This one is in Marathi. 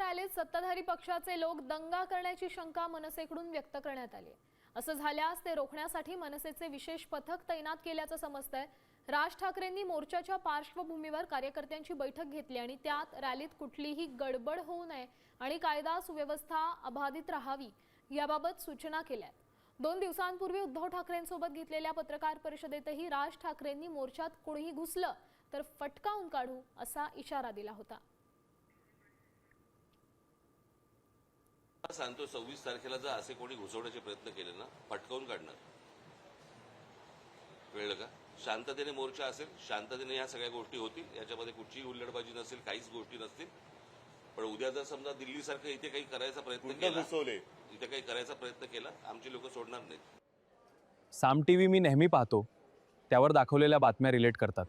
रॅलीत सत्ताधारी पक्षाचे लोक दंगा करण्याची शंका मनसेकडून व्यक्त करण्यात आली। असं झाल्यास ते रोखण्यासाठी मनसेचे विशेष पथक तैनात केल्याचं समजतंय। राज ठाकरेंनी मोर्चाच्या पार्श्वभूमीवर कार्यकर्त्यांची बैठक घेतली आणि त्यात रॅलीत कुठलीही गडबड होऊ नये आणि कायदा सुव्यवस्था अबाधित राहावी याबाबत सूचना केल्या। 2 दिवसांपूर्वी उद्धव ठाकरेंसोबत घेतलेल्या पत्रकार परिषदेतही राज ठाकरेंनी मोर्चात कोणीही घुसलं तर फटकावून काढू असा इशारा दिला होता। सांगतो 26 तारखेला जर असे कोणी घुसवण्याचे प्रयत्न केले ना, फटकावून काढणार। कळलं का? शांततेने मोर्चा असेल, शांततेने या सगळ्या गोष्टी होतील, याच्यामध्ये कुठलीही हुल्लडबाजी नसेल, काहीच गोष्टी नसतील। पण उद्या जर समजा दिल्लीसारखं इथे काही करायचा प्रयत्न केला, इथे काही करायचा प्रयत्न केला, आमची लोक सोडणार नाहीत। साम टीव्ही मी नेहमी पाहतो, त्यावर दाखवलेल्या बातम्या रिलेट करतात।